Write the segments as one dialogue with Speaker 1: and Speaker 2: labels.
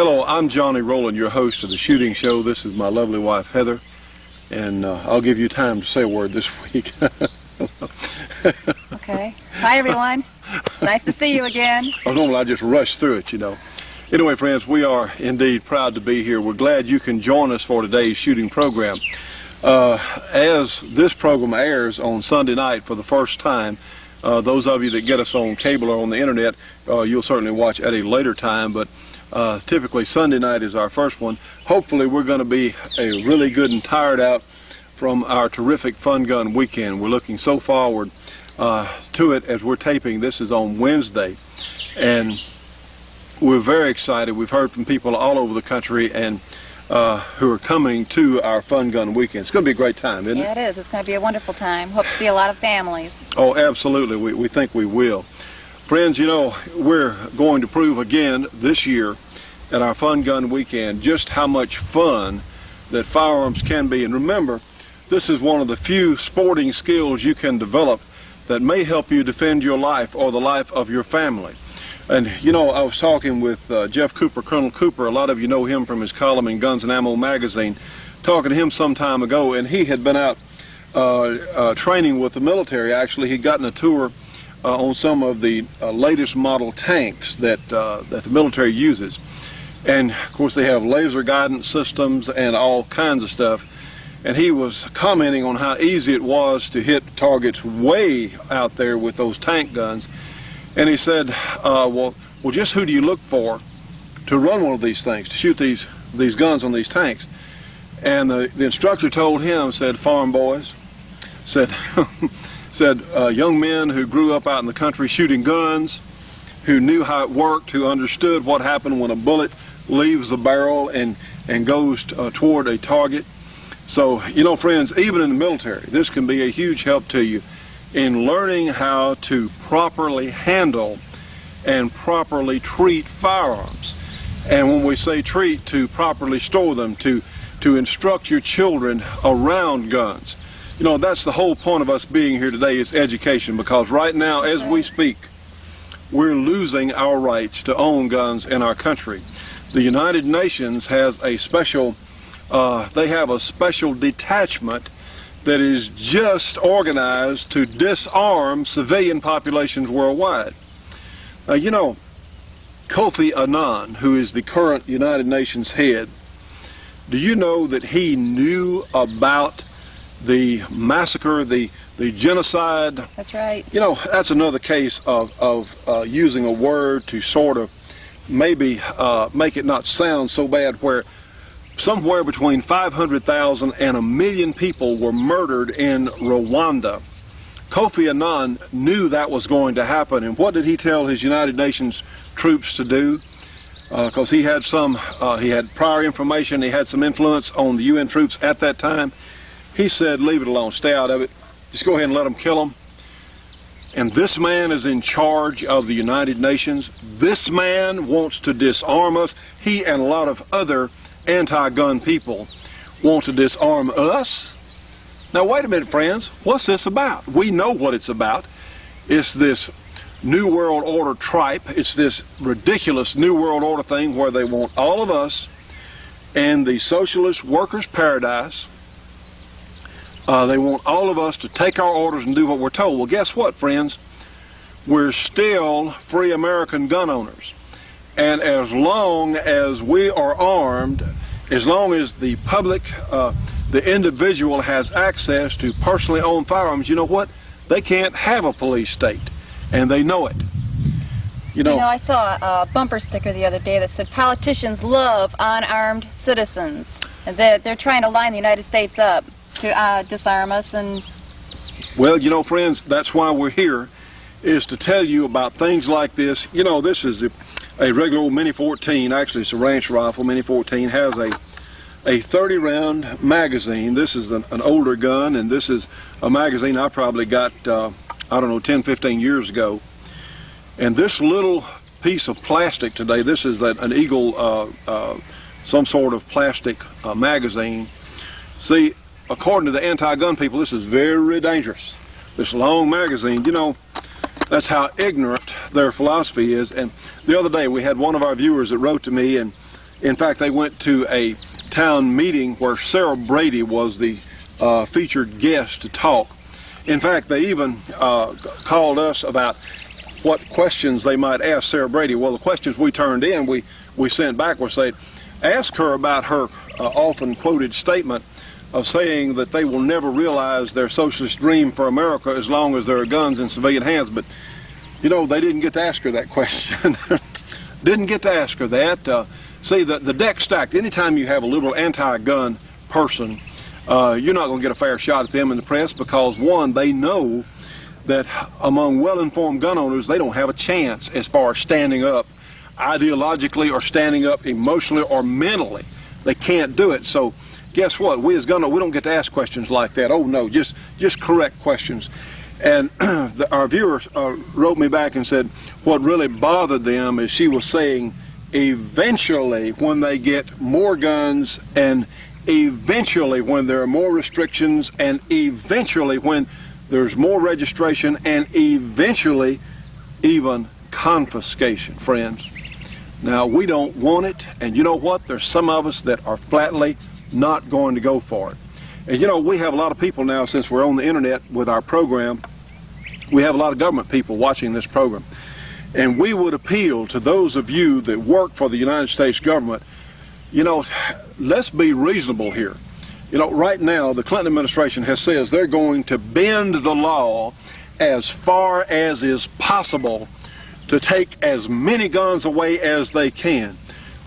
Speaker 1: Hello, I'm Johnny Rowland, your host of the Shooting Show. This is my lovely wife, Heather, and I'll give you time to say a word this week.
Speaker 2: Okay. Hi, everyone. It's nice to see you again.
Speaker 1: Normally I just rush through it, you know. Anyway, friends, we are indeed proud to be here. We're glad you can join us for today's shooting program. As this program airs on Sunday night for the first time, those of you that get us on cable or on the internet, you'll certainly watch at a later time, but typically Sunday night is our first one. Hopefully we're going to be really good and tired out from our terrific fun gun weekend. We're looking so forward to it as we're taping. This is on Wednesday, and we're very excited. We've heard from people all over the country and who are coming to our fun gun weekend. It's going to be a great time, isn't it?
Speaker 2: Yeah, it is. It's going to be a wonderful time. Hope to see a lot of families.
Speaker 1: Oh, absolutely. We think we will. Friends, you know, we're going to prove again this year at our fun gun weekend just how much fun that firearms can be. And remember, this is one of the few sporting skills you can develop that may help you defend your life or the life of your family. And you know, I was talking with Jeff Cooper, Colonel Cooper. A lot of you know him from his column in Guns and Ammo magazine. Talking to him some time ago, and he had been out training with the military. Actually, he'd gotten a tour on some of the latest model tanks that the military uses. And of course they have laser guidance systems and all kinds of stuff. And he was commenting on how easy it was to hit targets way out there with those tank guns. And he said, well, just who do you look for to run one of these things, to shoot these guns on these tanks? And the instructor told him, said, farm boys, said, young men who grew up out in the country shooting guns, who knew how it worked, who understood what happened when a bullet leaves the barrel and goes toward a target. So, you know, friends, even in the military, this can be a huge help to you in learning how to properly handle and properly treat firearms. And when we say treat, to properly store them, to instruct your children around guns. You know, that's the whole point of us being here today, is education, because right now, as we speak, we're losing our rights to own guns in our country. The United Nations has a special they have a special detachment that is just organized to disarm civilian populations worldwide. You know, Kofi Annan, who is the current United Nations head, do you know that he knew about the massacre, the genocide?
Speaker 2: That's right.
Speaker 1: You know, that's another case of using a word to sort of maybe make it not sound so bad, where somewhere between 500,000 and 1 million people were murdered in Rwanda. Kofi Annan knew that was going to happen, and what did he tell his United Nations troops to do? Because he had prior information, he had some influence on the UN troops at that time. He said, leave it alone, stay out of it, just go ahead and let them kill them. And this man is in charge of the United Nations. This man wants to disarm us. He and a lot of other anti-gun people want to disarm us. Now wait a minute, friends, what's this about? We know what it's about. It's this New World Order tripe. It's this ridiculous New World Order thing where they want all of us in the socialist workers' paradise. They want all of us to take our orders and do what we're told. Well, guess what, friends? We're still free American gun owners. And as long as we are armed, as long as the public, the individual has access to personally owned firearms, you know what? They can't have a police state, and they know it. You know,
Speaker 2: I saw a bumper sticker the other day that said, politicians love unarmed citizens. And they're trying to line the United States up to disarm us. And
Speaker 1: well, you know, friends, that's why we're here, is to tell you about things like this. You know, this is a regular old Mini 14, actually it's a ranch rifle. Mini 14 has a 30-round magazine. This is an older gun, and this is a magazine I probably got, I don't know, 10, 15 years ago. And this little piece of plastic today, this is an Eagle, some sort of plastic magazine. See, according to the anti-gun people, this is very dangerous. This long magazine, you know, that's how ignorant their philosophy is. And the other day we had one of our viewers that wrote to me, and In fact, they went to a town meeting where Sarah Brady was the featured guest to talk. In fact, they even called us about what questions they might ask Sarah Brady. Well, the questions we turned in, we sent back were saying, ask her about her often quoted statement of saying that they will never realize their socialist dream for America as long as there are guns in civilian hands. But, you know, they didn't get to ask her that question. Didn't get to ask her that. See, the deck's stacked. Anytime you have a liberal anti-gun person, you're not going to get a fair shot at them in the press because, one, they know that among well-informed gun owners, they don't have a chance as far as standing up ideologically or standing up emotionally or mentally. They can't do it. So guess what? We as gun owners, we don't get to ask questions like that. Oh, no, just correct questions. And our viewers wrote me back and said what really bothered them is she was saying eventually when they get more guns and eventually when there are more restrictions and eventually when there's more registration and eventually even confiscation, friends. Now, we don't want it, and you know what? There's some of us that are flatly not going to go for it. And you know, we have a lot of people now, since we're on the internet with our program, we have a lot of government people watching this program. And we would appeal to those of you that work for the United States government, you know, let's be reasonable here. You know, right now, the Clinton administration has said they're going to bend the law as far as is possible to take as many guns away as they can.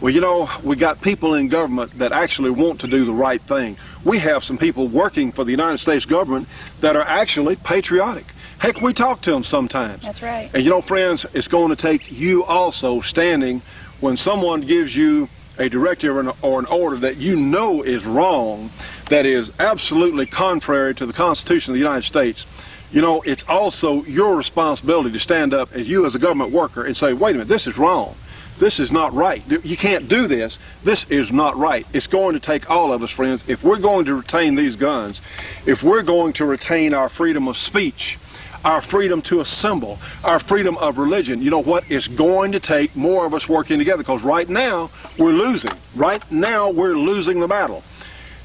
Speaker 1: Well, you know, we got people in government that actually want to do the right thing. We have some people working for the United States government that are actually patriotic. Heck, we talk to them sometimes.
Speaker 2: That's right.
Speaker 1: And you know, friends, it's going to take you also standing when someone gives you a directive or an order that you know is wrong, that is absolutely contrary to the Constitution of the United States. You know, it's also your responsibility to stand up as you as a government worker and say, wait a minute, this is wrong. This is not right. You can't do this. This is not right. It's going to take all of us, friends. If we're going to retain these guns, if we're going to retain our freedom of speech, our freedom to assemble, our freedom of religion, you know what? It's going to take more of us working together because right now we're losing. Right now we're losing the battle.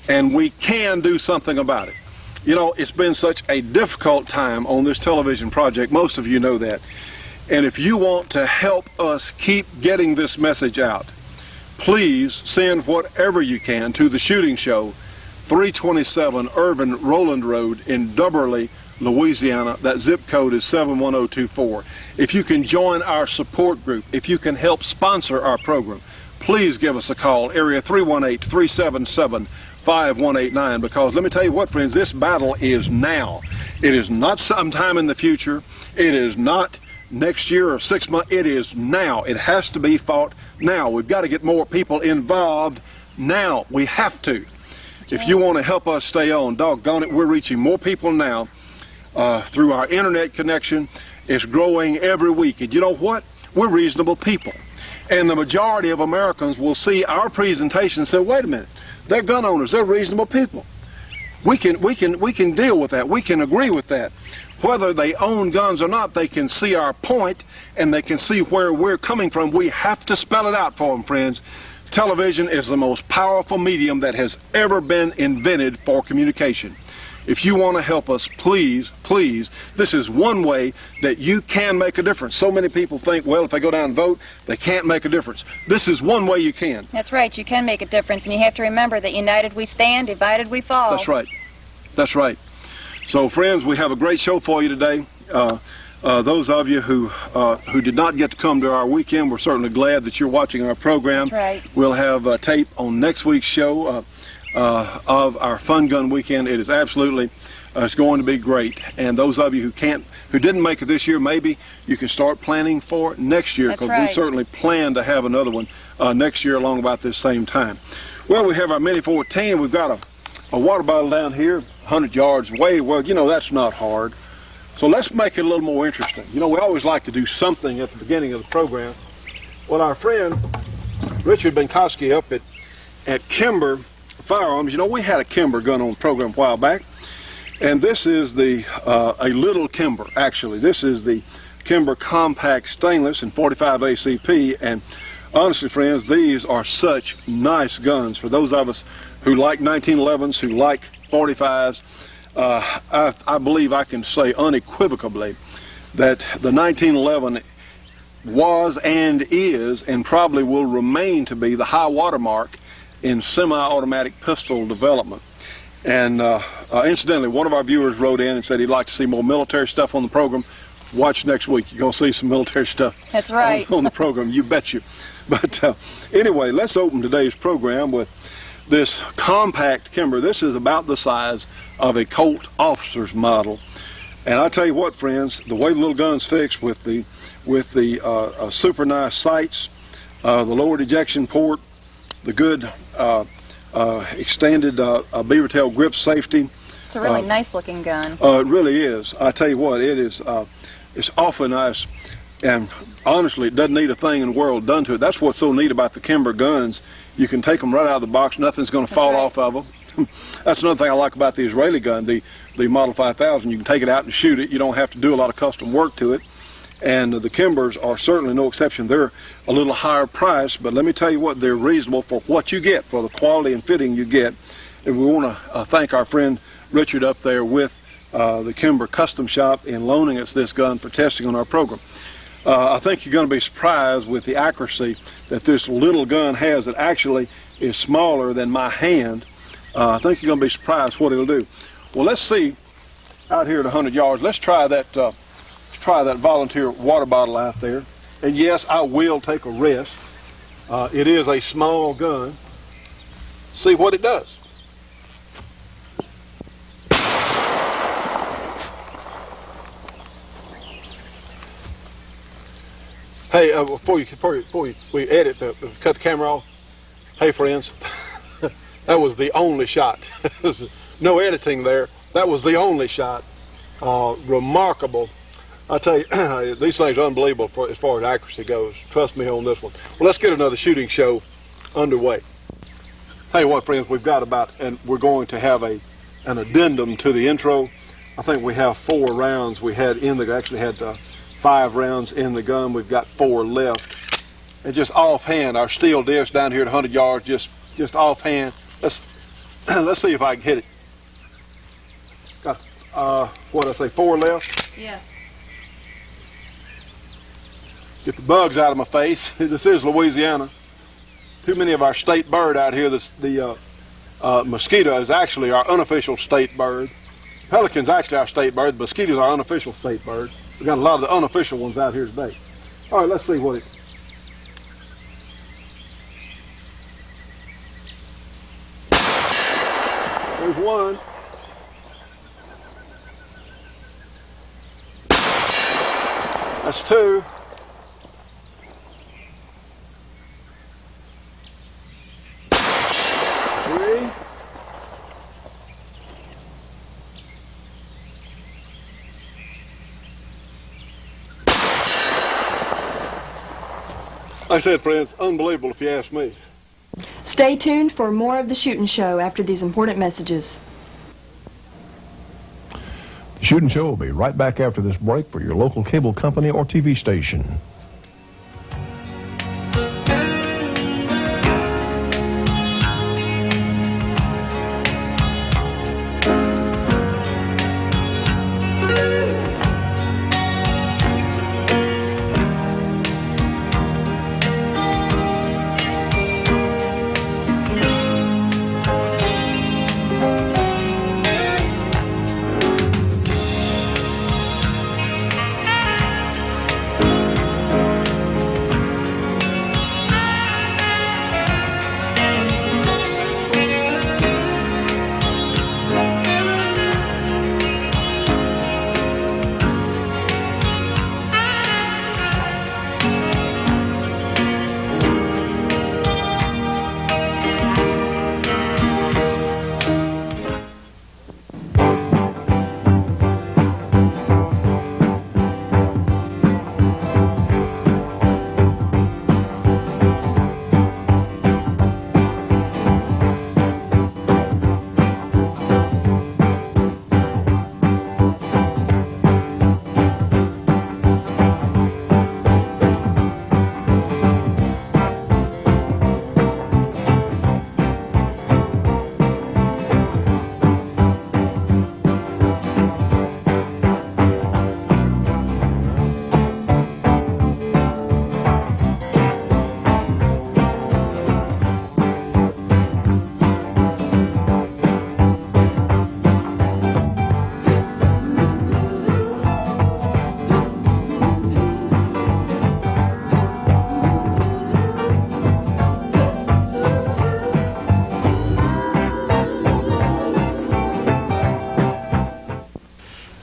Speaker 1: And we can do something about it. You know, it's been such a difficult time on this television project. Most of you know that. And if you want to help us keep getting this message out, please send whatever you can to the shooting show, 327 Irvin Rowland Road in Dubberly, Louisiana. That zip code is 71024. If you can join our support group, if you can help sponsor our program, please give us a call, area 318-377-5189, because let me tell you what, friends, this battle is now. It is not sometime in the future. It is not next year or 6 months. It is now. It has to be fought now. We've got to get more people involved now. We have to. If you want to help us stay on, doggone it, we're reaching more people now through our internet connection. It's growing every week. And you know what? We're reasonable people. And the majority of Americans will see our presentation and say, wait a minute, they're gun owners, they're reasonable people. We can deal with that. We can agree with that. Whether they own guns or not, they can see our point and they can see where we're coming from. We have to spell it out for them, friends. Television is the most powerful medium that has ever been invented for communication. If you want to help us, please, please, this is one way that you can make a difference. So many people think, well, if they go down and vote, they can't make a difference. This is one way you can.
Speaker 2: That's right. You can make a difference, and you have to remember that united we stand, divided we fall.
Speaker 1: That's right. That's right. So, friends, we have a great show for you today. Those of you who did not get to come to our weekend, we're certainly glad that you're watching our program.
Speaker 2: That's right.
Speaker 1: We'll have a tape on next week's show of our Fun Gun Weekend. It is absolutely, it's going to be great. And those of you who didn't make it this year, maybe you can start planning for next year, because we certainly plan to have another one next year along about this same time. Well, we have our Mini 14. We've got a water bottle down here, 100 yards away. Well, you know, that's not hard. So let's make it a little more interesting. You know, we always like to do something at the beginning of the program. Well, our friend Richard Benkowski up at Kimber Firearms, you know, we had a Kimber gun on the program a while back, and this is a little Kimber, actually. This is the Kimber Compact Stainless in 45 ACP, and honestly, friends, these are such nice guns for those of us who like 1911s, who like 45s. I believe I can say unequivocally that the 1911 was and is and probably will remain to be the high watermark in semi-automatic pistol development. And incidentally, one of our viewers wrote in and said he'd like to see more military stuff on the program. Watch next week. You're going to see some military stuff.
Speaker 2: That's right.
Speaker 1: on the program, you bet you. But anyway, let's open today's program with this compact Kimber. This is about the size of a Colt officer's model. And I tell you what, friends, the way the little gun's fixed with the super nice sights, the lowered ejection port, the good extended beaver tail grip safety.
Speaker 2: It's a really nice looking gun.
Speaker 1: It really is. I tell you what, it is. It's awfully nice, and honestly, it doesn't need a thing in the world done to it. That's what's so neat about the Kimber guns. You can take them right out of the box. Nothing's going to fall off of them. That's another thing I like about the Israeli gun, the Model 5000. You can take it out and shoot it. You don't have to do a lot of custom work to it. And the Kimbers are certainly no exception. They're a little higher price, but let me tell you what, they're reasonable for what you get, for the quality and fitting you get. And we want to thank our friend Richard up there with the Kimber Custom Shop in loaning us this gun for testing on our program. I think you're going to be surprised with the accuracy that this little gun has that actually is smaller than my hand. I think you're going to be surprised what it'll do. Well, let's see out here at 100 yards. Let's try that volunteer water bottle out there. And yes, I will take a risk. It is a small gun. See what it does. Hey, before we edit, cut the camera off. Hey, friends, that was the only shot. No editing there. That was the only shot. Remarkable. I tell you, these things are unbelievable as far as accuracy goes. Trust me on this one. Well, let's get another shooting show underway. Tell you what, friends, we've got and we're going to have an addendum to the intro. I think we have 4 rounds. We had actually had 5 rounds in the gun. We've got 4 left. And just offhand, our steel disc down here at 100 yards, just offhand. Let's see if I can hit it. Got what did I say? 4 left.
Speaker 2: Yeah.
Speaker 1: Get the bugs out of my face. This is Louisiana. Too many of our state bird out here. The mosquito is actually our unofficial state bird. Pelican's actually our state bird. The mosquito's our unofficial state bird. We've got a lot of the unofficial ones out here today. All right, let's see what it... There's one. That's 2. Like I said, friends, unbelievable if you ask me.
Speaker 3: Stay tuned for more of the Shootin' Show after these important messages.
Speaker 4: The Shootin' Show will be right back after this break for your local cable company or TV station.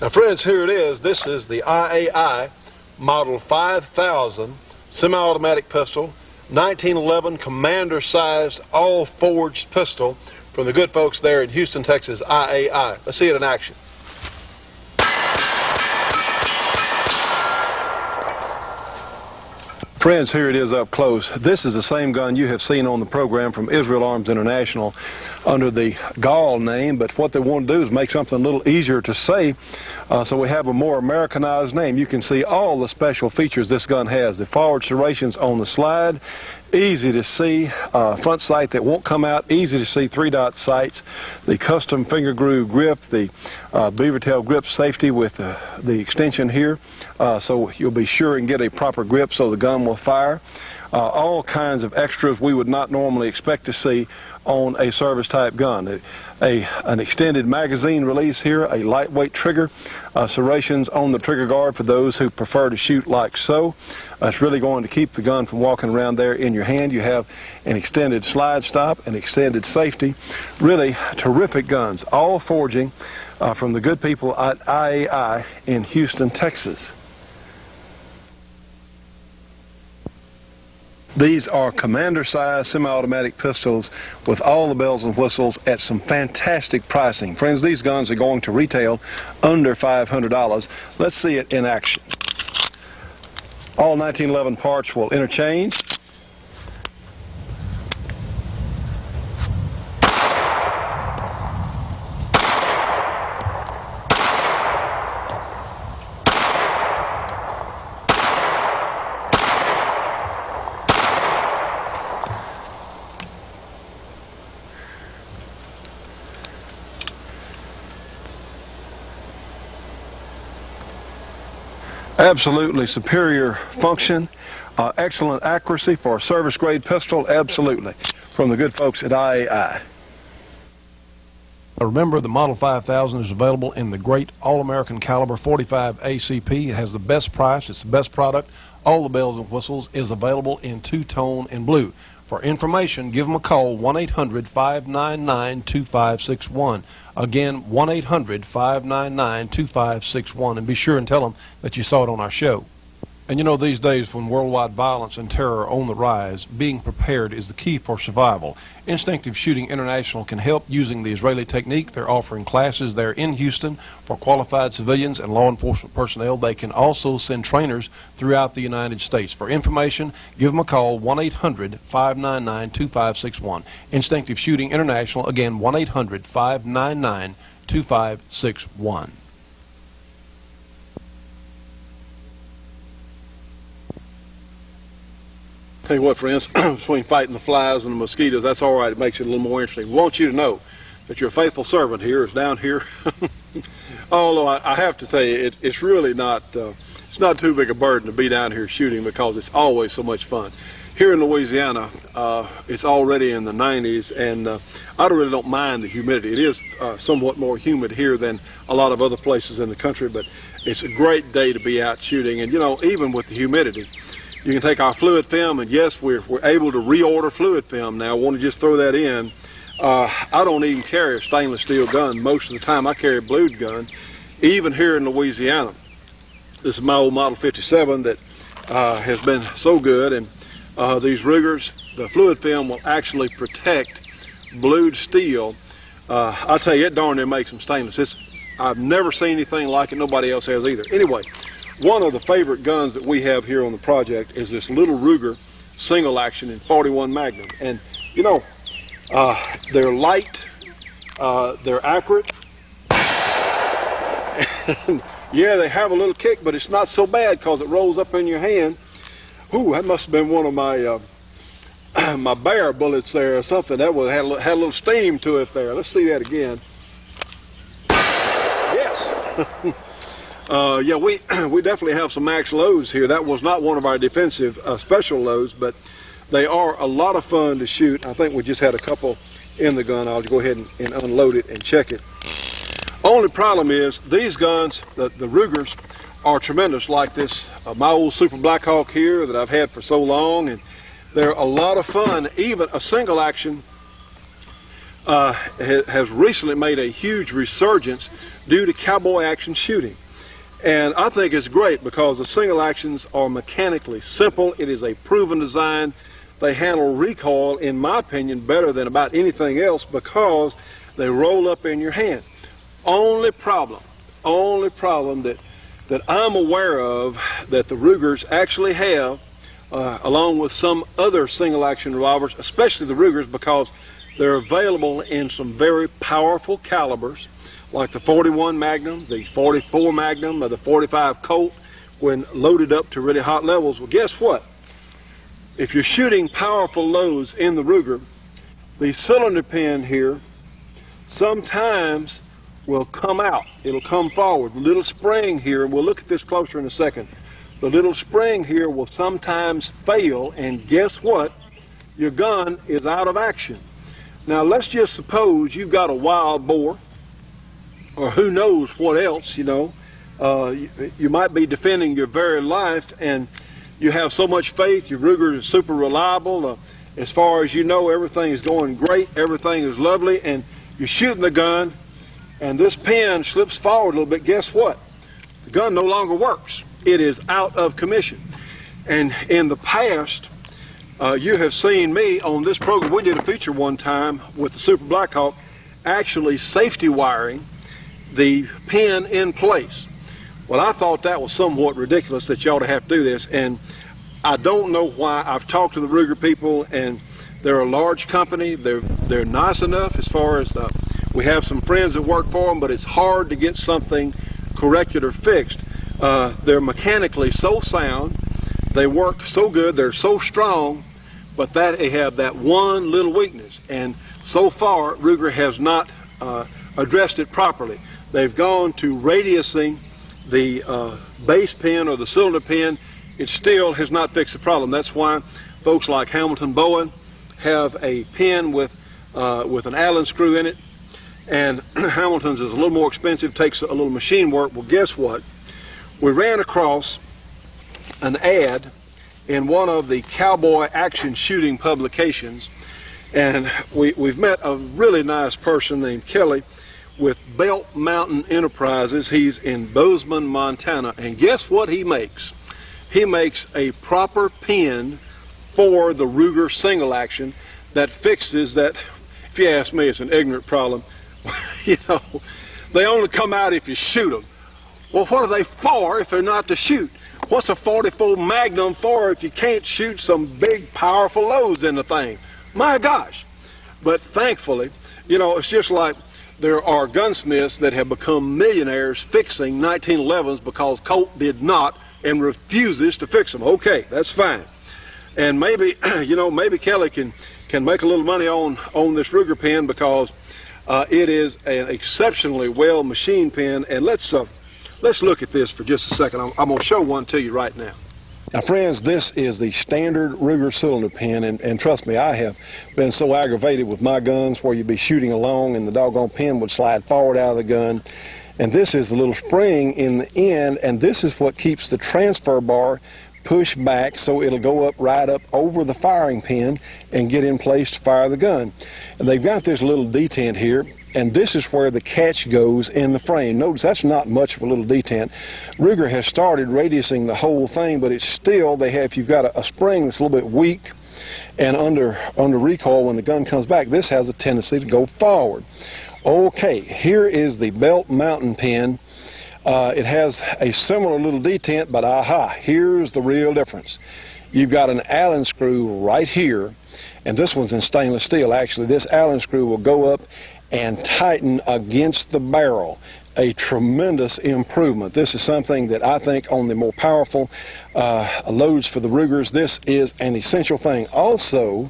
Speaker 1: Now friends, here it is. This is the IAI Model 5000 semi-automatic pistol, 1911 commander-sized, all-forged pistol from the good folks there in Houston, Texas, IAI. Let's see it in action. Friends, here it is up close. This is the same gun you have seen on the program from Israel Arms International under the Gall name, but what they want to do is make something a little easier to say, so we have a more Americanized name. You can see all the special features this gun has. The forward serrations on the slide, easy to see, front sight that won't come out, easy to see 3-dot sights, the custom finger groove grip, the beaver tail grip safety with the extension here, so you'll be sure and get a proper grip so the gun will fire. All kinds of extras we would not normally expect to see on a service type gun. An extended magazine release here, a lightweight trigger, serrations on the trigger guard for those who prefer to shoot like so. It's really going to keep the gun from walking around there in your hand. You have an extended slide stop, an extended safety. Really terrific guns, all forging from the good people at IAI in Houston, Texas. These are commander-sized semi-automatic pistols with all the bells and whistles at some fantastic pricing. Friends, these guns are going to retail under $500. Let's see it in action. All 1911 parts will interchange. Absolutely superior function, excellent accuracy for a service grade pistol, absolutely, from the good folks at IAI.
Speaker 4: Remember, the Model 5000 is available in the great all-American caliber 45 ACP. It has the best price, it's the best product, all the bells and whistles, is available in two-tone and blue. For information, give them a call, 1-800-599-2561. Again, 1-800-599-2561, and be sure and tell them that you saw it on our show. And you know, these days when worldwide violence and terror are on the rise, being prepared is the key for survival. Instinctive Shooting International can help using the Israeli technique. They're offering classes there in Houston for qualified civilians and law enforcement personnel. They can also send trainers throughout the United States. For information, give them a call, 1-800-599-2561. Instinctive Shooting International, again, 1-800-599-2561.
Speaker 1: Tell you what, friends, between fighting the flies and the mosquitoes, that's all right. It makes it a little more interesting. We want you to know that your faithful servant here is down here. Although I have to tell you, it's really not, it's not too big a burden to be down here shooting because it's always so much fun. Here in Louisiana, it's already in the 90s, and I really don't mind the humidity. It is somewhat more humid here than a lot of other places in the country, but it's a great day to be out shooting. And you know, even with the humidity, you can take our fluid film, and yes, we're able to reorder fluid film now. I want to just throw that in. I don't even carry a stainless steel gun. Most of the time I carry a blued gun, even here in Louisiana. This is my old Model 57 that has been so good, and these Rugers, the fluid film will actually protect blued steel. I tell you, it darn near makes them stainless. I've never seen anything like it. Nobody else has either. Anyway, one of the favorite guns that we have here on the project is this little Ruger single action in 41 Magnum. And you know, they're light, they're accurate, and yeah, they have a little kick, but it's not so bad because it rolls up in your hand. Ooh, that must have been one of my my bear bullets there or something. That had a little steam to it there. Let's see that again. Yes. Yeah, we definitely have some max loads here. That was not one of our defensive special loads, but they are a lot of fun to shoot. I think we just had a couple in the gun. I'll go ahead and unload it and check it. Only problem is these guns, the Rugers, are tremendous, like this, my old Super Blackhawk here that I've had for so long, and they're a lot of fun. Even a single action has recently made a huge resurgence due to cowboy action shooting. And I think it's great because the single actions are mechanically simple. It is a proven design. They handle recoil, in my opinion, better than about anything else because they roll up in your hand. Only problem that I'm aware of that the Rugers actually have, along with some other single action revolvers, especially the Rugers, because they're available in some very powerful calibers, like the 41 Magnum, the 44 Magnum, or the 45 Colt, when loaded up to really hot levels. Well, guess what? If you're shooting powerful loads in the Ruger, the cylinder pin here sometimes will come out. It'll come forward. The little spring here, and we'll look at this closer in a second, the little spring here will sometimes fail, and guess what? Your gun is out of action. Now let's just suppose you've got a wild boar, or who knows what else, you know. You might be defending your very life, and you have so much faith, your Ruger is super reliable. As far as you know, everything is going great, everything is lovely, and you're shooting the gun, and this pin slips forward a little bit. Guess what? The gun no longer works. It is out of commission. And in the past, you have seen me on this program. We did a feature one time with the Super Blackhawk, actually safety wiring the pin in place. Well, I thought that was somewhat ridiculous that you ought to have to do this, and I don't know why. I've talked to the Ruger people, and they're a large company. They're nice enough as far as we have some friends that work for them, but it's hard to get something corrected or fixed. They're mechanically so sound, they work so good, they're so strong, but they have that one little weakness, and so far Ruger has not addressed it properly. They've gone to radiusing the base pin or the cylinder pin. It still has not fixed the problem. That's why folks like Hamilton Bowen have a pin with an Allen screw in it, and Hamilton's is a little more expensive, takes a little machine work. Well, guess what? We ran across an ad in one of the cowboy action shooting publications, and we've met a really nice person named Kelly with Belt Mountain Enterprises. He's in Bozeman, Montana, and guess what he makes? He makes a proper pin for the Ruger single action that fixes that. If you ask me, it's an ignorant problem. You know, they only come out if you shoot them. Well, what are they for if they're not to shoot? What's a 44 Magnum for if you can't shoot some big, powerful loads in the thing? My gosh. But thankfully, you know, it's just like there are gunsmiths that have become millionaires fixing 1911s because Colt did not and refuses to fix them. Okay, that's fine. And maybe, you know, maybe Kelly can make a little money on this Ruger pin because it is an exceptionally well machined pin. And let's look at this for just a second. I'm going to show one to you right now. Now, friends, this is the standard Ruger cylinder pin, and trust me, I have been so aggravated with my guns where you'd be shooting along and the doggone pin would slide forward out of the gun. And this is the little spring in the end, and this is what keeps the transfer bar pushed back so it'll go up right up over the firing pin and get in place to fire the gun. And they've got this little detent here, and this is where the catch goes in the frame. Notice that's not much of a little detent. Ruger has started radiusing the whole thing, but it's still, if you've got a spring that's a little bit weak and under recoil when the gun comes back, this has a tendency to go forward. Okay, here is the Belt Mountain pin. It has a similar little detent, but aha, here's the real difference. You've got an Allen screw right here, and this one's in stainless steel. Actually, this Allen screw will go up and tighten against the barrel. A tremendous improvement. This is something that I think on the more powerful loads for the Rugers, this is an essential thing. Also,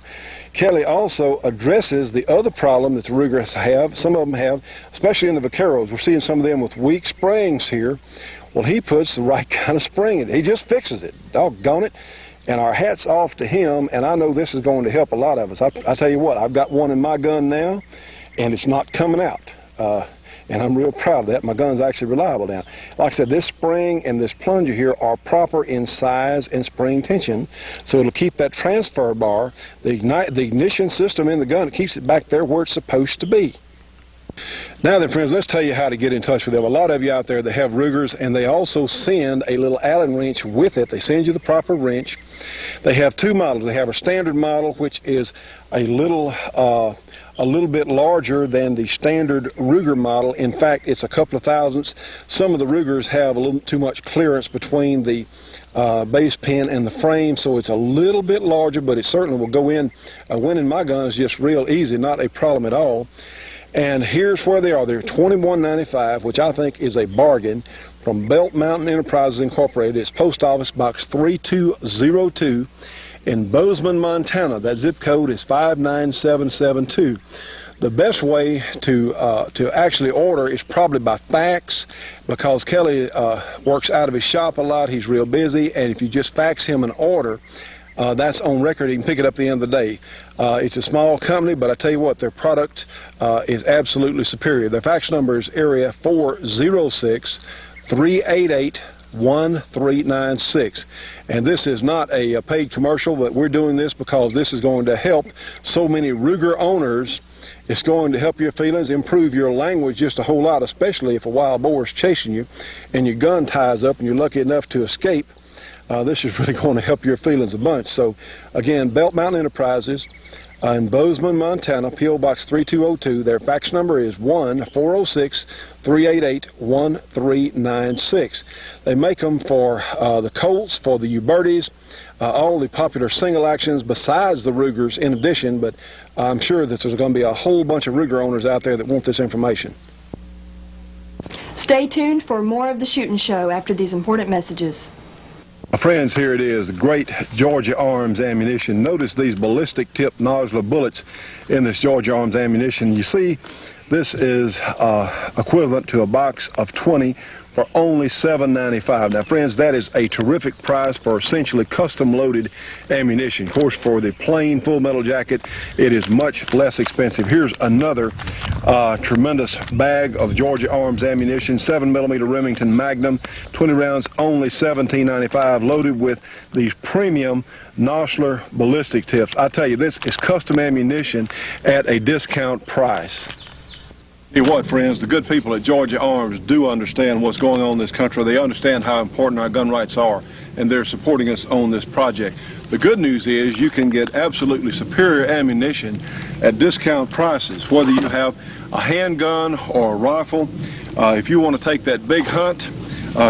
Speaker 1: Kelly also addresses the other problem that the Rugers have. Some of them have, especially in the Vaqueros. We're seeing some of them with weak springs here. Well, he puts the right kind of spring in it. He just fixes it. Doggone it. And our hat's off to him, and I know this is going to help a lot of us. I tell you what, I've got one in my gun now, and it's not coming out. And I'm real proud of that. My gun's actually reliable now. Like I said, this spring and this plunger here are proper in size and spring tension, so it'll keep that transfer bar, the ignition system in the gun, it keeps it back there where it's supposed to be. Now then, friends, let's tell you how to get in touch with them. A lot of you out there that have Rugers, and they also send a little Allen wrench with it. They send you the proper wrench. They have two models. They have a standard model, which is a little bit larger than the standard Ruger model. In fact, it's a couple of thousandths. Some of the Rugers have a little too much clearance between the base pin and the frame, so it's a little bit larger, but it certainly will go in. Winning my guns just real easy, not a problem at all. And here's where they are. They're $21.95, which I think is a bargain, from Belt Mountain Enterprises Incorporated. It's Post Office Box 3202 in Bozeman, Montana. That zip code is 59772. The best way to actually order is probably by fax, because Kelly works out of his shop a lot. He's real busy, and if you just fax him an order, that's on record. He can pick it up at the end of the day. It's a small company, but I tell you what, their product is absolutely superior. Their fax number is area 406-388-1396. And this is not a paid commercial, but we're doing this because this is going to help so many Ruger owners. It's going to help your feelings, improve your language just a whole lot, especially if a wild boar is chasing you and your gun ties up and you're lucky enough to escape. This is really going to help your feelings a bunch. So, again, Belt Mountain Enterprises in Bozeman, Montana, P.O. Box 3202. Their fax number is 1-406-388-1396. They make them for the Colts, for the Ubertis, all the popular single actions besides the Rugers in addition, but I'm sure that there's going to be a whole bunch of Ruger owners out there that want this information.
Speaker 3: Stay tuned for more of the Shootin' Show after these important messages.
Speaker 1: My friends, here it is, the great Georgia Arms ammunition. Notice these ballistic tip nozzler bullets in this Georgia Arms ammunition. You see, this is equivalent to a box of 20 for only $7.95. Now, friends, that is a terrific price for essentially custom-loaded ammunition. Of course, for the plain full metal jacket, it is much less expensive. Here's another tremendous bag of Georgia Arms ammunition, 7mm Remington Magnum, 20 rounds, only $17.95, loaded with these premium Nosler ballistic tips. I tell you, this is custom ammunition at a discount price. Tell you what, friends, the good people at Georgia Arms do understand what's going on in this country. They understand how important our gun rights are, and they're supporting us on this project. The good news is you can get absolutely superior ammunition at discount prices, whether you have a handgun or a rifle. If you want to take that big hunt,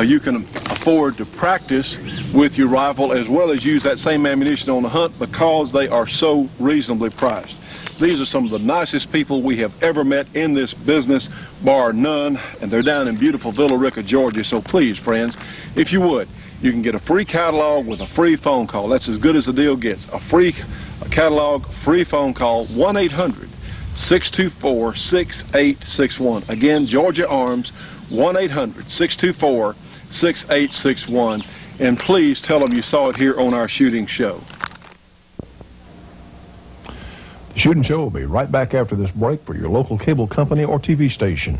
Speaker 1: you can afford to practice with your rifle as well as use that same ammunition on the hunt, because they are so reasonably priced. These are some of the nicest people we have ever met in this business, bar none, and they're down in beautiful Villa Rica, Georgia. So please, friends, if you would, you can get a free catalog with a free phone call. That's as good as the deal gets. A free catalog, free phone call, 1-800-624-6861. Again, Georgia Arms, 1-800-624-6861. And please tell them you saw it here on our shooting show.
Speaker 5: The Shootin' Show will be right back after this break for your local cable company or TV station.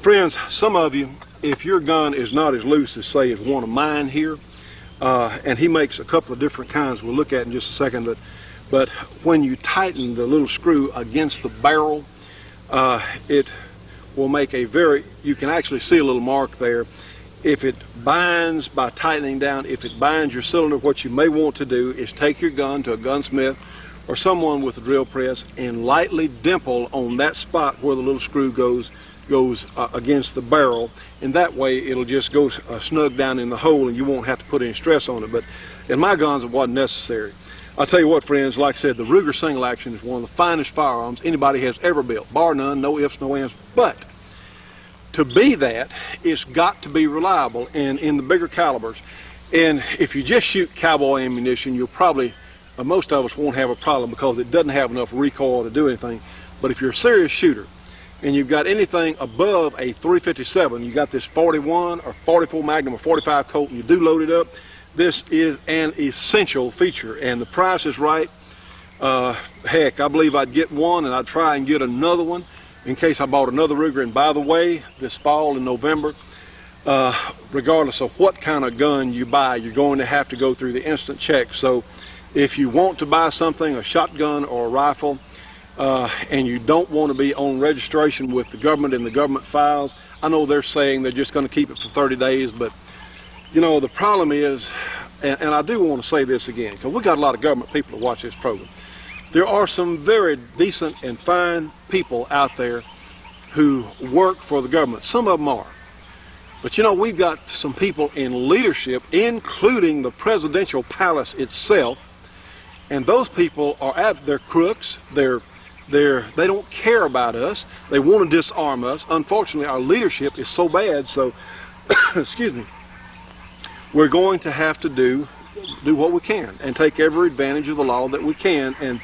Speaker 1: friends, some of you, if your gun is not as loose as, say, as one of mine here, and he makes a couple of different kinds we'll look at in just a second, but when you tighten the little screw against the barrel, it will make you can actually see a little mark there. If it binds by tightening down, if it binds your cylinder, what you may want to do is take your gun to a gunsmith or someone with a drill press and lightly dimple on that spot where the little screw goes against the barrel, and that way it'll just go snug down in the hole and you won't have to put any stress on it. But in my guns it wasn't necessary. I'll tell you what, friends, like I said, the Ruger single action is one of the finest firearms anybody has ever built, bar none, no ifs, no ands. But to be that, it's got to be reliable, and in the bigger calibers. And if you just shoot cowboy ammunition, you'll probably, most of us won't have a problem because it doesn't have enough recoil to do anything. But if you're a serious shooter and you've got anything above a .357, you got this 41 or 44 Magnum or 45 Colt, and you do load it up, this is an essential feature, and the price is right. Heck, I believe I'd get one and I'd try and get another one in case I bought another Ruger. And by the way, this fall in November, regardless of what kind of gun you buy, you're going to have to go through the instant check. So if you want to buy something, a shotgun or a rifle, and you don't want to be on registration with the government in the government files, I know they're saying they're just going to keep it for 30 days, but you know, the problem is, and I do want to say this again, because we got a lot of government people to watch this program. There are some very decent and fine people out there who work for the government. Some of them are. But you know, we've got some people in leadership, including the presidential palace itself, and those people are they're crooks. They don't care about us. They want to disarm us. Unfortunately, our leadership is so bad, so excuse me, we're going to have to do what we can and take every advantage of the law that we can. And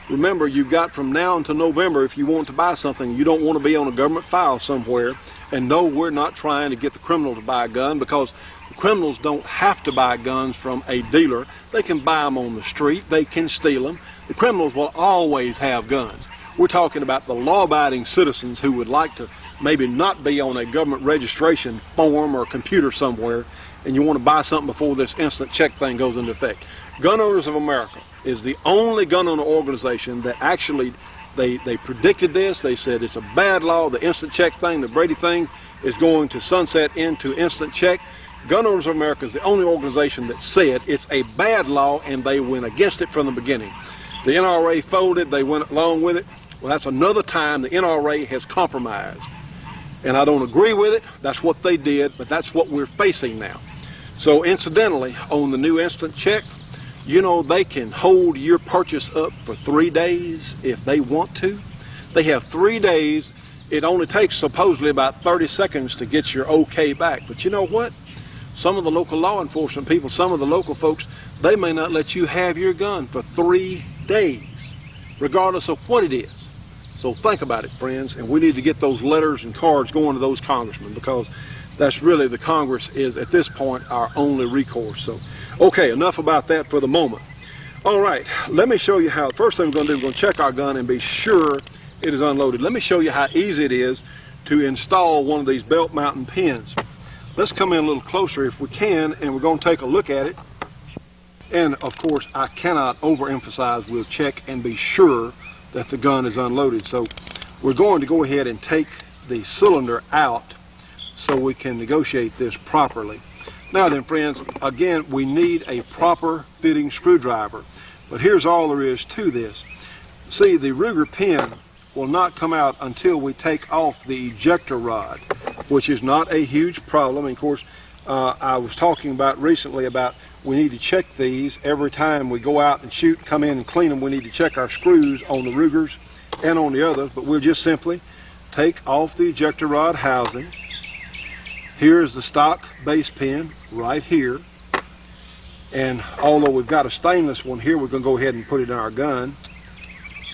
Speaker 1: remember, you've got from now until November, if you want to buy something, you don't want to be on a government file somewhere. And no, we're not trying to get the criminal to buy a gun, because the criminals don't have to buy guns from a dealer. They can buy them on the street. They can steal them. The criminals will always have guns. We're talking about the law-abiding citizens who would like to maybe not be on a government registration form or computer somewhere, and you want to buy something before this instant check thing goes into effect. Gun Owners of America is the only gun owner organization that actually, they predicted this. They said it's a bad law, the instant check thing, the Brady thing is going to sunset into instant check. Gun Owners of America is the only organization that said it's a bad law, and they went against it from the beginning. The NRA folded, they went along with it. Well, that's another time the NRA has compromised. And I don't agree with it. That's what they did, but that's what we're facing now. So incidentally, on the new instant check, you know, they can hold your purchase up for 3 days if they want to. They have 3 days. It only takes supposedly about 30 seconds to get your okay back. But you know what? Some of the local law enforcement people, some of the local folks, they may not let you have your gun for 3 days, regardless of what it is. So think about it, friends, and we need to get those letters and cards going to those congressmen, because that's really, the Congress is at this point our only recourse. So, okay, enough about that for the moment. All right, let me show you how. First thing we're going to do, we're going to check our gun and be sure it is unloaded. Let me show you how easy it is to install one of these belt mounting pins. Let's come in a little closer if we can, and we're going to take a look at it. And of course, I cannot overemphasize, we'll check and be sure that the gun is unloaded. So we're going to go ahead and take the cylinder out so we can negotiate this properly. Now then, friends, again, we need a proper fitting screwdriver. But here's all there is to this. See, the Ruger pin will not come out until we take off the ejector rod, which is not a huge problem. And of course, I was talking about recently about we need to check these every time we go out and shoot, come in and clean them. We need to check our screws on the Rugers and on the others, but we'll just simply take off the ejector rod housing. Here's the stock base pin right here. And although we've got a stainless one here, we're going to go ahead and put it in our gun.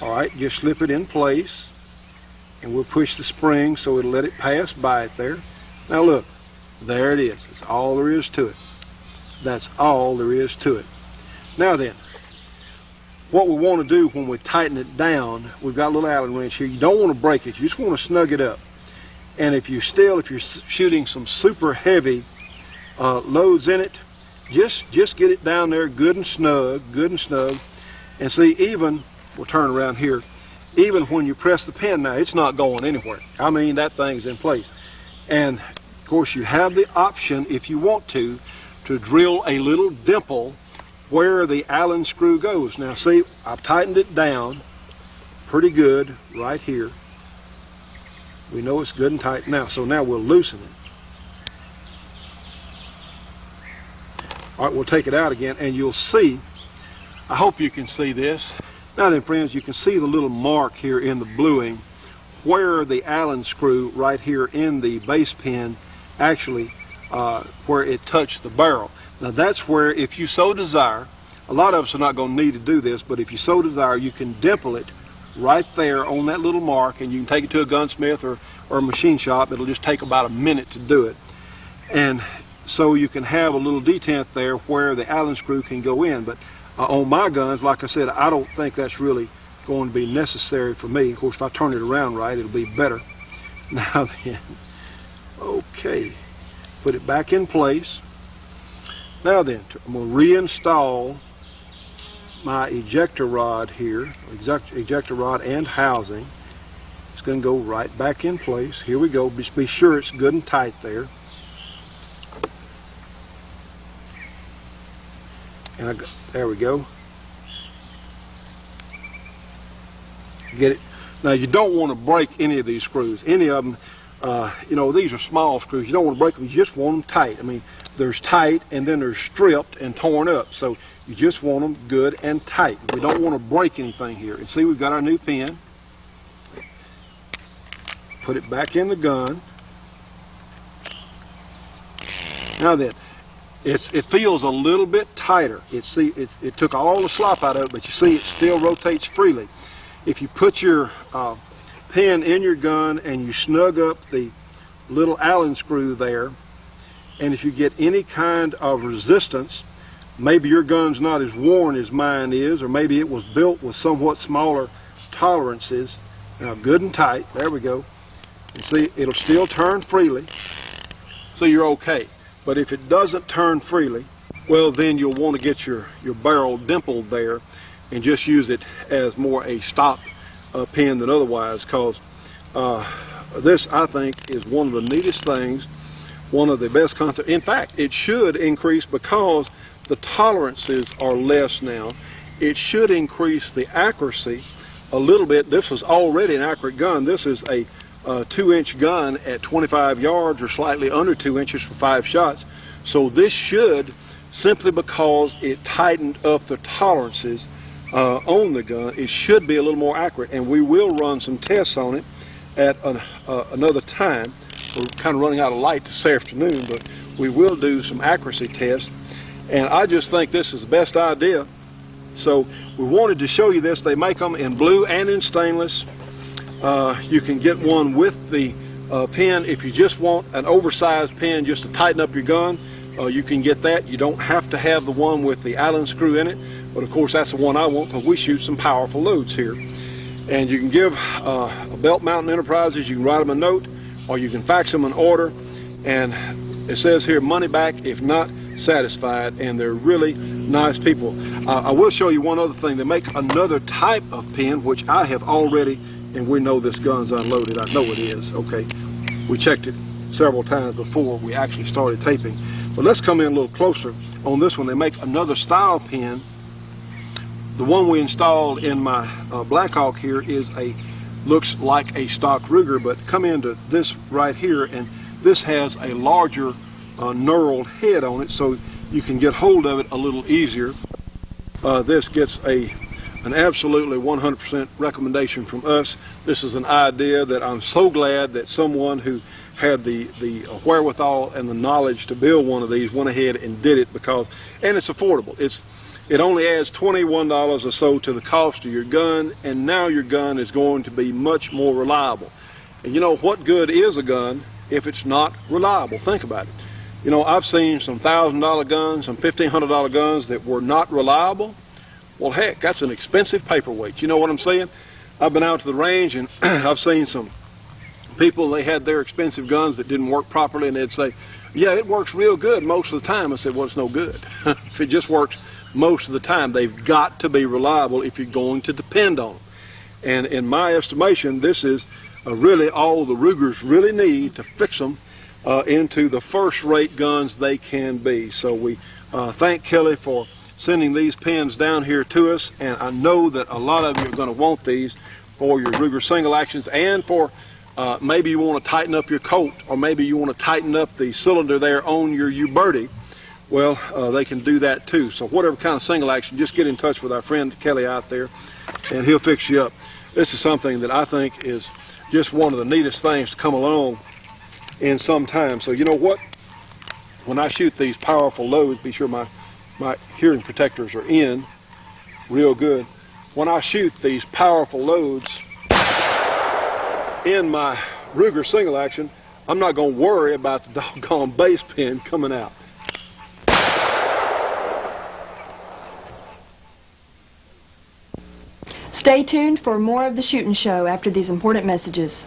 Speaker 1: All right, just slip it in place, and we'll push the spring so it'll let it pass by it there. Now look, there it is. That's all there is to it. That's all there is to it. Now then, what we want to do when we tighten it down, we've got a little Allen wrench here. You don't want to break it. You just want to snug it up. And if you're shooting some super heavy loads in it, just get it down there good and snug. And see, even, we'll turn around here, even when you press the pin now, it's not going anywhere. I mean, that thing's in place. And of course you have the option, if you want to drill a little dimple where the Allen screw goes. Now see, I've tightened it down pretty good right here. We know it's good and tight now, so now we'll loosen it. All right, we'll take it out again, and you'll see, I hope you can see this. Now then, friends, you can see the little mark here in the bluing where the Allen screw right here in the base pin actually where it touched the barrel. Now that's where, if you so desire, a lot of us are not going to need to do this, but if you so desire, you can dimple it right there on that little mark, and you can take it to a gunsmith or a machine shop. It'll just take about a minute to do it. And so you can have a little detent there where the Allen screw can go in. But on my guns, like I said, I don't think that's really going to be necessary for me. Of course, if I turn it around right, it'll be better. Now then, okay, put it back in place. Now then, I'm going to reinstall my ejector rod here, ejector rod and housing. It's going to go right back in place. Here we go. Just be sure it's good and tight there. And there we go. Get it? Now you don't want to break any of these screws. Any of them, you know, these are small screws. You don't want to break them. You just want them tight. I mean, there's tight and then there's stripped and torn up. So you just want them good and tight. We don't want to break anything here. And see, we've got our new pin. Put it back in the gun. Now then, it feels a little bit tighter. It took all the slop out of it, but you see it still rotates freely. If you put your pin in your gun and you snug up the little Allen screw there, and if you get any kind of resistance, maybe your gun's not as worn as mine is, or maybe it was built with somewhat smaller tolerances. Now good and tight, there we go. And see, it'll still turn freely, so you're okay. But if it doesn't turn freely, well, then you'll want to get your barrel dimpled there and just use it as more a stop pin than otherwise, because this, I think, is one of the neatest things, one of the best concepts. In fact, it should increase, because the tolerances are less now. It should increase the accuracy a little bit. This was already an accurate gun. This is a 2-inch gun at 25 yards or slightly under 2 inches for 5 shots. So this should, simply because it tightened up the tolerances on the gun, it should be a little more accurate. And we will run some tests on it at another time. We're kind of running out of light this afternoon, but we will do some accuracy tests. And I just think this is the best idea. So we wanted to show you this. They make them in blue and in stainless. You can get one with the pin. If you just want an oversized pin just to tighten up your gun, you can get that. You don't have to have the one with the Allen screw in it, but of course that's the one I want, because we shoot some powerful loads here. And you can give Belt Mountain Enterprises, you can write them a note, or you can fax them an order, and it says here, money back if not satisfied, and they're really nice people. I will show you one other thing. They make another type of pin, which I have already, and we know this gun's unloaded. I know it is. Okay, we checked it several times before we actually started taping. But let's come in a little closer on this one. They make another style pin. The one we installed in my Blackhawk here looks like a stock Ruger, but come into this right here, and this has a larger knurled head on it, so you can get hold of it a little easier. This gets an absolutely 100% recommendation from us. This is an idea that I'm so glad that someone who had the wherewithal and the knowledge to build one of these went ahead and did it, and it's affordable. It only adds $21 or so to the cost of your gun, and now your gun is going to be much more reliable. And you know, what good is a gun if it's not reliable? Think about it. You know, I've seen some $1,000 guns, some $1,500 guns that were not reliable. Well, heck, that's an expensive paperweight. You know what I'm saying? I've been out to the range and I've seen some people, they had their expensive guns that didn't work properly, and they'd say, yeah, it works real good most of the time. I said, well, it's no good. If it just works most of the time, they've got to be reliable if you're going to depend on them. And in my estimation, this is really all the Rugers really need to fix them into the first-rate guns they can be. So we thank Kelly for sending these pins down here to us, and I know that a lot of you are going to want these for your Ruger single actions, and for maybe you want to tighten up your Colt, or maybe you want to tighten up the cylinder there on your U-Birdie. Well, they can do that too. So whatever kind of single action, just get in touch with our friend Kelly out there, and he'll fix you up. This is something that I think is just one of the neatest things to come along in some time. So you know what? When I shoot these powerful loads, be sure my hearing protectors are in real good. When I shoot these powerful loads in my Ruger single action, I'm not going to worry about the doggone base pin coming out.
Speaker 3: Stay tuned for more of the Shootin' Show after these important messages.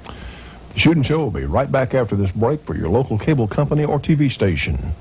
Speaker 5: The Shootin' Show will be right back after this break for your local cable company or TV station.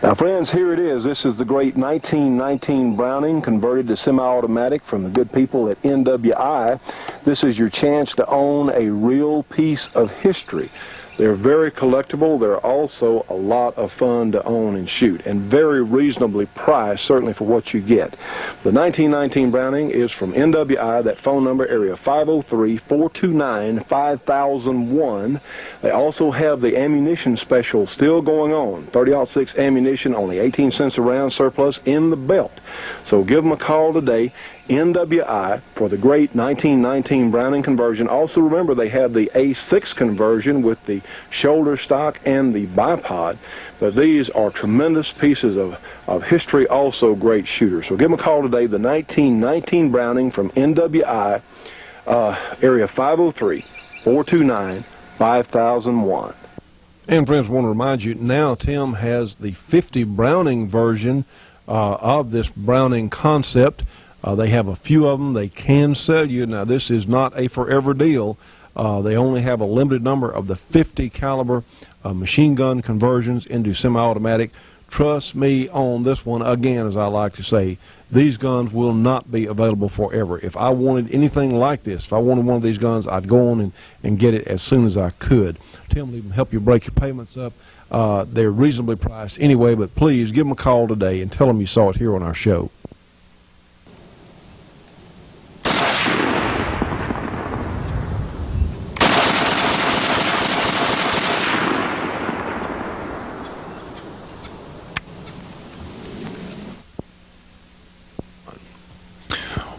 Speaker 5: Now friends, here it is. This is the great 1919 Browning converted to semi-automatic from the good people at NWI. This is your chance to own a real piece of history. They're very collectible. They're also a lot of fun to own and shoot, and very reasonably priced, certainly for what you get. The 1919 Browning is from NWI. That phone number, area 503-429-5001. They also have the ammunition special still going on. 30-06 ammunition, only 18 cents a round, surplus in the belt. So give them a call today. NWI for the great 1919 Browning conversion. Also remember, they have the A6 conversion with the shoulder stock and the bipod, but these are tremendous pieces of history, also great shooters. So give them a call today, the 1919 Browning from NWI, area 503-429-5001.
Speaker 4: And friends, I want to remind you, now Tim has the 50 Browning version of this Browning concept. They have a few of them they can sell you. Now, this is not a forever deal. They only have a limited number of the 50 caliber machine gun conversions into semi-automatic. Trust me on this one. Again, as I like to say, these guns will not be available forever. If I wanted anything like this, if I wanted one of these guns, I'd go on and get it as soon as I could. Tim will even help you break your payments up. They're reasonably priced anyway, but please give them a call today and tell them you saw it here on our show.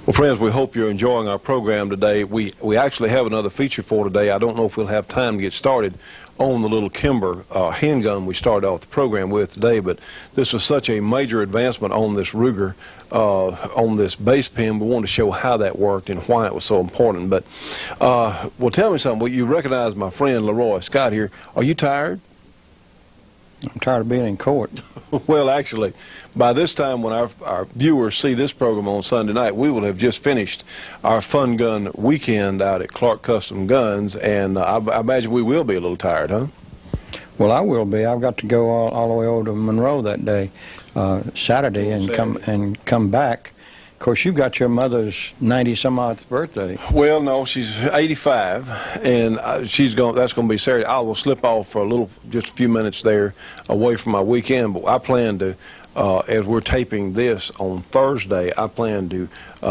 Speaker 4: Well, friends, we hope you're enjoying our program today. We actually have another feature for today. I don't know if we'll have time to get started on the little Kimber handgun we started off the program with today, but this was such a major advancement on this Ruger, on this base pin. We wanted to show how that worked and why it was so important. But, well, tell me something. Well, you recognize my friend Leroy Scott here. Are you tired?
Speaker 6: I'm tired of being in court.
Speaker 4: Well, actually, by this time when our viewers see this program on Sunday night, we will have just finished our fun gun weekend out at Clark Custom Guns, and I imagine we will be a little tired, huh?
Speaker 6: Well, I will be. I've got to go all the way over to Monroe that day, Saturday, and come back, course, you got your mother's 90-some-odd birthday.
Speaker 4: Well, no, she's 85, and that's going to be Saturday. I will slip off for just a few minutes there away from my weekend, but I plan to, as we're taping this on Thursday, I plan to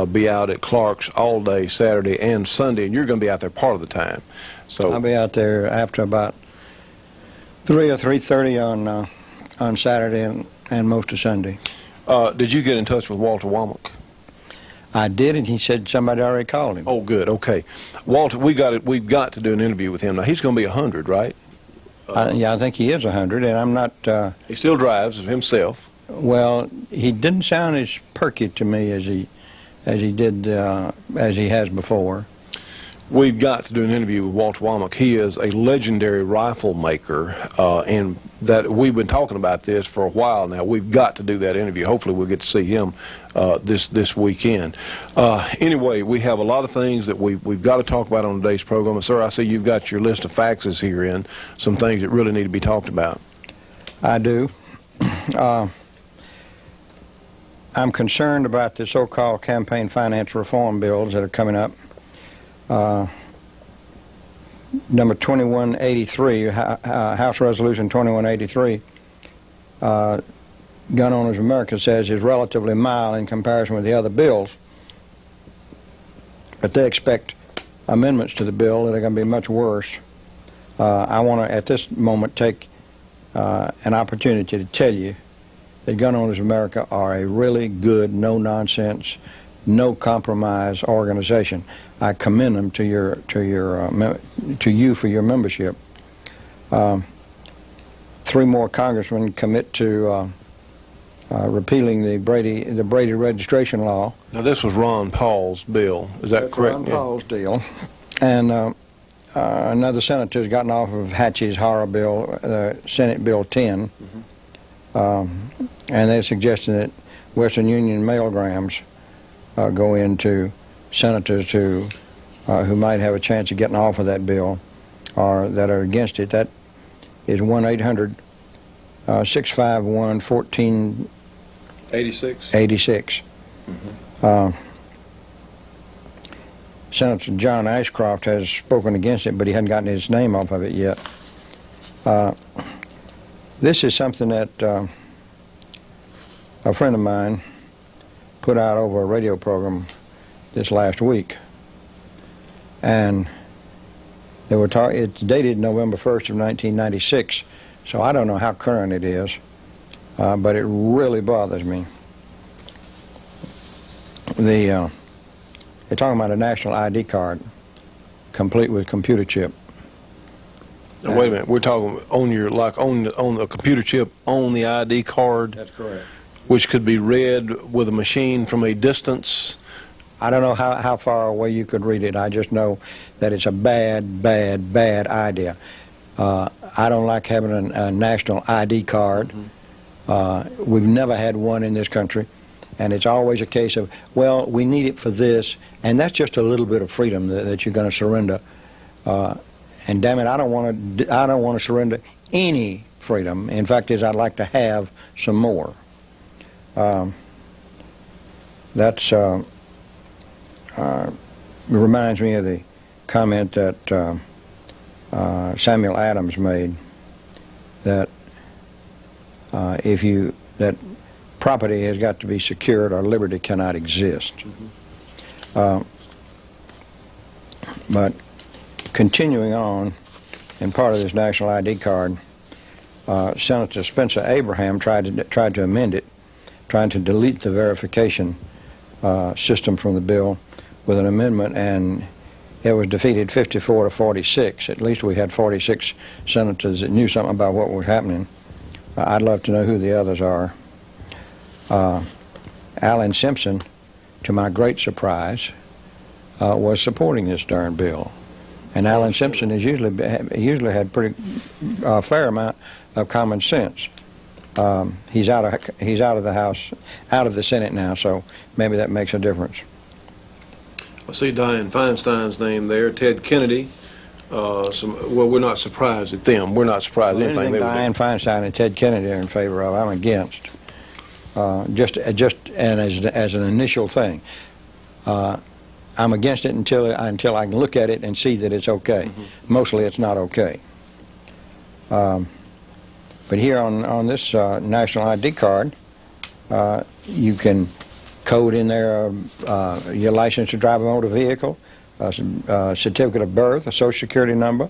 Speaker 4: be out at Clark's all day Saturday and Sunday, and you're going to be out there part of the time. So
Speaker 6: I'll be out there after about 3 or 3:30 on Saturday and most of Sunday.
Speaker 4: Did you get in touch with Walter Womack?
Speaker 6: I did, and he said somebody already called him.
Speaker 4: Oh, good. Okay, Walter, we've got to do an interview with him. Now he's going to be 100, right?
Speaker 6: Yeah, I think he is 100, and I'm not.
Speaker 4: He still drives himself.
Speaker 6: Well, he didn't sound as perky to me as he has before.
Speaker 4: We've got to do an interview with Walter Womack. He is a legendary rifle maker, and that we've been talking about this for a while now. We've got to do that interview. Hopefully we'll get to see him this weekend. Anyway, we have a lot of things that we've got to talk about on today's program. And sir, I see you've got your list of faxes here in, some things that really need to be talked about.
Speaker 6: I do. I'm concerned about the so-called campaign finance reform bills that are coming up. Number 2183, House Resolution 2183, Gun Owners of America says is relatively mild in comparison with the other bills, but they expect amendments to the bill that are going to be much worse. I want to, at this moment, take an opportunity to tell you that Gun Owners of America are a really good, no-nonsense, no-compromise organization. I commend them to you for your membership. 3 more congressmen commit to repealing the Brady registration law.
Speaker 4: Now this was Ron Paul's bill. Is that correct?
Speaker 6: Ron Paul's deal. And another senator's gotten off of Hatchie's horror bill, Senate Bill 10, and they're suggesting that Western Union mailgrams go into senators who might have a chance of getting off of that bill or that are against it. That is 1-800-651-1486. Senator John Ashcroft has spoken against it, but he hadn't gotten his name off of it yet. This is something that a friend of mine put out over a radio program this last week, and they were it's dated November 1st of 1996, so I don't know how current it is, but it really bothers me. They're talking about a national ID card complete with computer chip.
Speaker 4: Now, wait a minute, we're talking on a computer chip on the ID card.
Speaker 6: That's correct.
Speaker 4: Which could be read with a machine from a distance.
Speaker 6: I don't know how far away you could read it. I just know that it's a bad, bad, bad idea. I don't like having a national ID card. We've never had one in this country, and it's always a case of, well, we need it for this, and that's just a little bit of freedom that you're going to surrender. And damn it, I don't want to surrender any freedom. In fact, I'd like to have some more. That's reminds me of the comment that Samuel Adams made, that that property has got to be secured or liberty cannot exist. But continuing on, in part of this national ID card, Senator Spencer Abraham tried to amend it, trying to delete the verification system from the bill with an amendment, and it was defeated 54 to 46. At least we had 46 senators that knew something about what was happening. I'd love to know who the others are. Alan Simpson, to my great surprise, was supporting this darn bill. And Alan Simpson has usually had pretty fair amount of common sense. He's out of the House, out of the Senate now, so maybe that makes a difference.
Speaker 4: I see Dianne Feinstein's name there. Ted Kennedy. Well, we're not surprised at them. We're not surprised at anything.
Speaker 6: Dianne Feinstein and Ted Kennedy are in favor of, I'm against. just and as an initial thing. I'm against it until I can look at it and see that it's okay. Mm-hmm. Mostly it's not okay. But here on this national ID card, you can code in there your license to drive a motor vehicle, a certificate of birth, a social security number.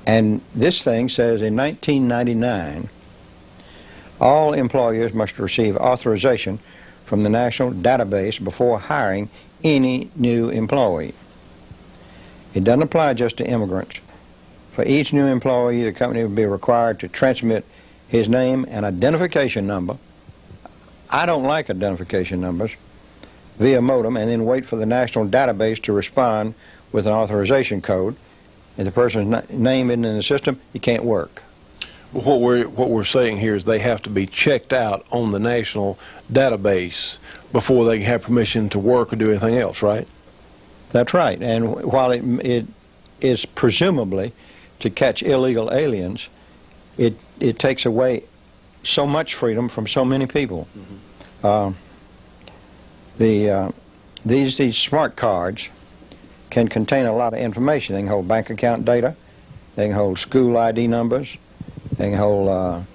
Speaker 6: And this thing says in 1999, all employers must receive authorization from the national database before hiring any new employee. It doesn't apply just to immigrants. For each new employee, the company will be required to transmit his name and identification number. I don't like identification numbers via modem, and then wait for the national database to respond with an authorization code. If the person's name isn't in the system, he can't work.
Speaker 4: Well, what we're saying here is they have to be checked out on the national database before they can have permission to work or do anything else, right?
Speaker 6: That's right. And while it is presumably to catch illegal aliens, it takes away so much freedom from so many people. Mm-hmm. These smart cards can contain a lot of information. They can hold bank account data. They can hold school ID numbers. They can hold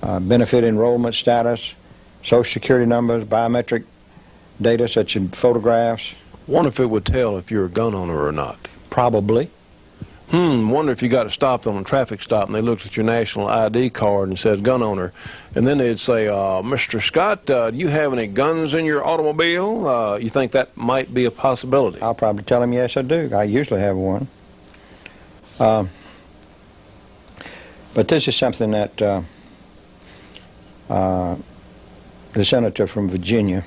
Speaker 6: benefit enrollment status, social security numbers, biometric data such as photographs.
Speaker 4: Wonder if it would tell if you're a gun owner or not.
Speaker 6: Probably.
Speaker 4: Wonder if you got stopped on a traffic stop and they looked at your national ID card and said gun owner, and then they'd say, Mr. Scott, do you have any guns in your automobile? You think that might be a possibility?
Speaker 6: I'll probably tell him yes, I do. I usually have one. But this is something that the senator from Virginia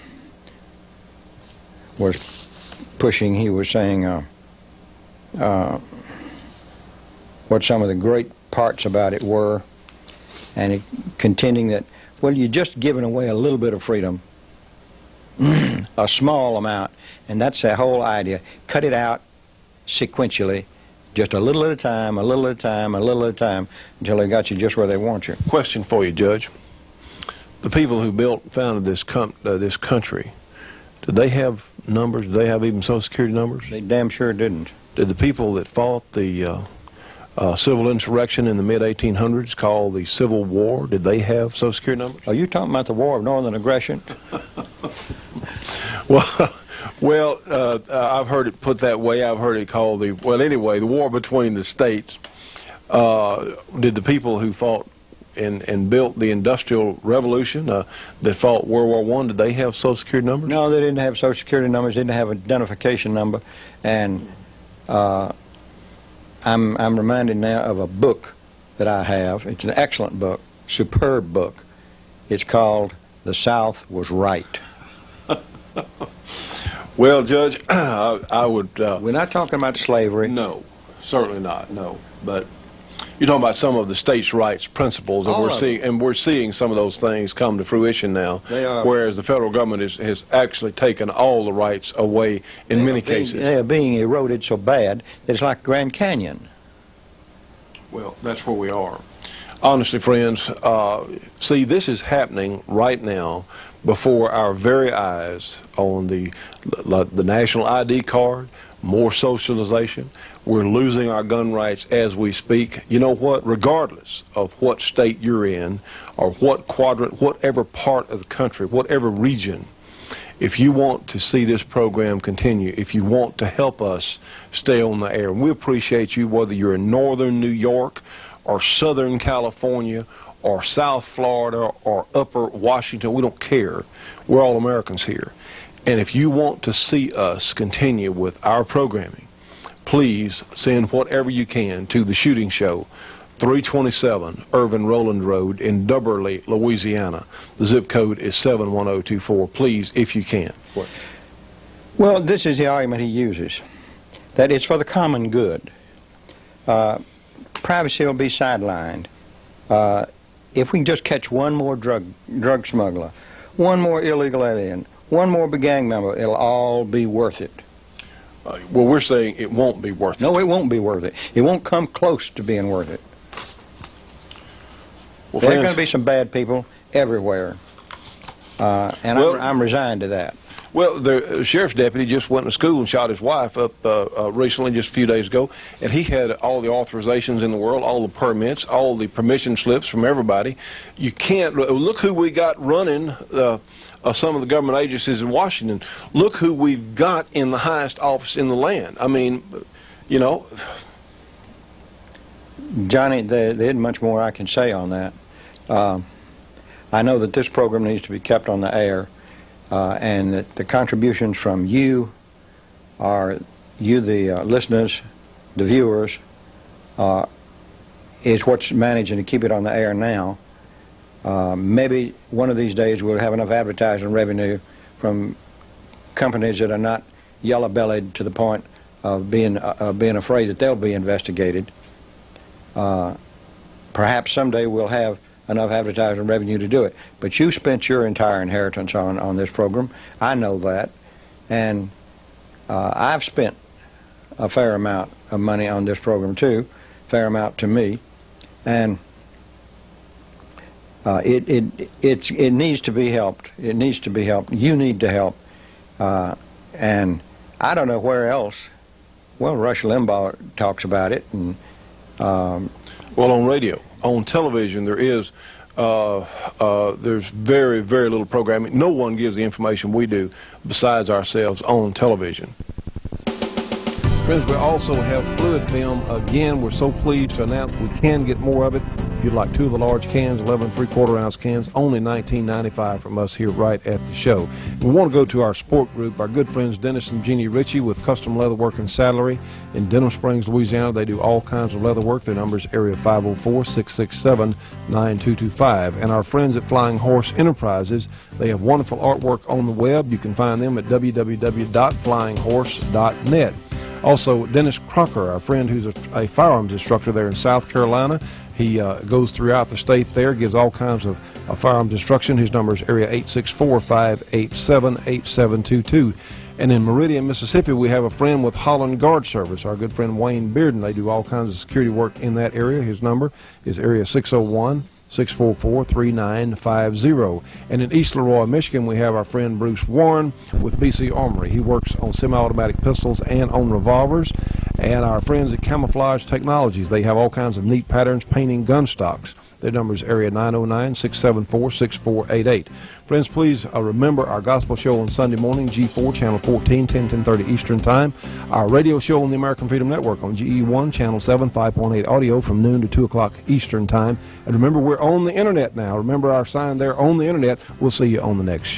Speaker 6: was pushing. He was saying what some of the great parts about it were, and contending that, well, you're just giving away a little bit of freedom, a small amount, and that's the whole idea. Cut it out sequentially, just a little at a time, a little at a time, a little at a time, until they got you just where they want you.
Speaker 4: Question for you, Judge. The people who founded this country, did they have numbers? Did they have even Social Security numbers?
Speaker 6: They damn sure didn't.
Speaker 4: Did the people that fought the civil insurrection in the mid-1800s called the Civil War, did they have Social Security numbers?
Speaker 6: Are you talking about the War of Northern Aggression?
Speaker 4: Well, I've heard it put that way. I've heard it called the war between the states. Did the people who fought and built the Industrial Revolution that fought World War I, did they have Social Security numbers?
Speaker 6: No, they didn't have Social Security numbers. They didn't have an identification number. And I'm reminded now of a book that I have. It's an excellent book, superb book. It's called The South Was Right.
Speaker 4: Well, Judge, I would...
Speaker 6: We're not talking about slavery.
Speaker 4: No, certainly not, no. But you're talking about some of the states' rights principles, and we're seeing some of those things come to fruition now.
Speaker 6: They are.
Speaker 4: Whereas the federal government has actually taken all the rights away in many cases.
Speaker 6: They are being eroded so bad that it's like Grand Canyon.
Speaker 4: Well, that's where we are. Honestly, friends, see, this is happening right now before our very eyes on the national ID card, more socialization. We're losing our gun rights as we speak. You know what? Regardless of what state you're in or what quadrant, whatever part of the country, whatever region, if you want to see this program continue, if you want to help us stay on the air, we appreciate you whether you're in northern New York or southern California or South Florida or upper Washington. We don't care. We're all Americans here. And if you want to see us continue with our programming, please send whatever you can to The Shooting Show, 327 Irvin Rowland Road in Dubberly, Louisiana. The zip code is 71024. Please, if you can. What?
Speaker 6: Well, this is the argument he uses, that it's for the common good. Privacy will be sidelined. If we can just catch one more drug smuggler, one more illegal alien, one more gang member, it'll all be worth it.
Speaker 4: Well, we're saying it won't be worth it.
Speaker 6: No, it won't be worth it. It won't come close to being worth it.
Speaker 1: Well,
Speaker 6: There are
Speaker 1: friends,
Speaker 6: going to be some bad people everywhere, and
Speaker 1: Well-
Speaker 6: I'm resigned to that.
Speaker 4: Well, the sheriff's deputy just went to school and shot his wife up recently, just a few days ago, and he had all the authorizations in the world, all the permits, all the permission slips from everybody. You can't look who we got running some of the government agencies in Washington. Look who we've got in the highest office in the land. I mean, you know.
Speaker 6: Johnny, there isn't much more I can say on that. I know that this program needs to be kept on the air, and that the contributions from you, the listeners, the viewers, is what's managing to keep it on the air now. Maybe one of these days we'll have enough advertising revenue from companies that are not yellow-bellied to the point of being afraid that they'll be investigated. Perhaps someday we'll have enough advertising revenue to do it. But you spent your entire inheritance on this program. I know that. And I've spent a fair amount of money on this program too, fair amount to me. And it needs to be helped. It needs to be helped. You need to help. And I don't know where else. Well, Rush Limbaugh talks about it, and
Speaker 4: Well, on radio, on television, there's very, very little programming. No one gives the information we do besides ourselves on television. Friends, we also have fluid film. Again, we're so pleased to announce we can get more of it. If you'd like 2 of the large cans, 11 3/4-ounce cans, only $19.95 from us here right at the show. We want to go to our sport group, our good friends Dennis and Jeannie Ritchie with Custom Leatherwork and Saddlery in Denham Springs, Louisiana. They do all kinds of leather work. Their number is area 504-667-9225. And our friends at Flying Horse Enterprises, they have wonderful artwork on the web. You can find them at www.flyinghorse.net. Also, Dennis Crocker, our friend who's a firearms instructor there in South Carolina. He goes throughout the state there, gives all kinds of firearms instruction. His number is area 864-587-8722. And in Meridian, Mississippi, we have a friend with Holland Guard Service, our good friend Wayne Bearden. They do all kinds of security work in that area. His number is area 601-644-3950. And in East Leroy, Michigan, we have our friend Bruce Warren with BC Armory. He works on semi-automatic pistols and on revolvers. And our friends at Camouflage Technologies, they have all kinds of neat patterns painting gun stocks. Their number is area 909-674-6488. Friends, please remember our gospel show on Sunday morning, G4, channel 14, 10:30 Eastern Time. Our radio show on the American Freedom Network on GE1, channel 7, 5.8 audio from noon to 2 o'clock Eastern Time. And remember, we're on the internet now. Remember our sign there, on the internet. We'll see you on the next show.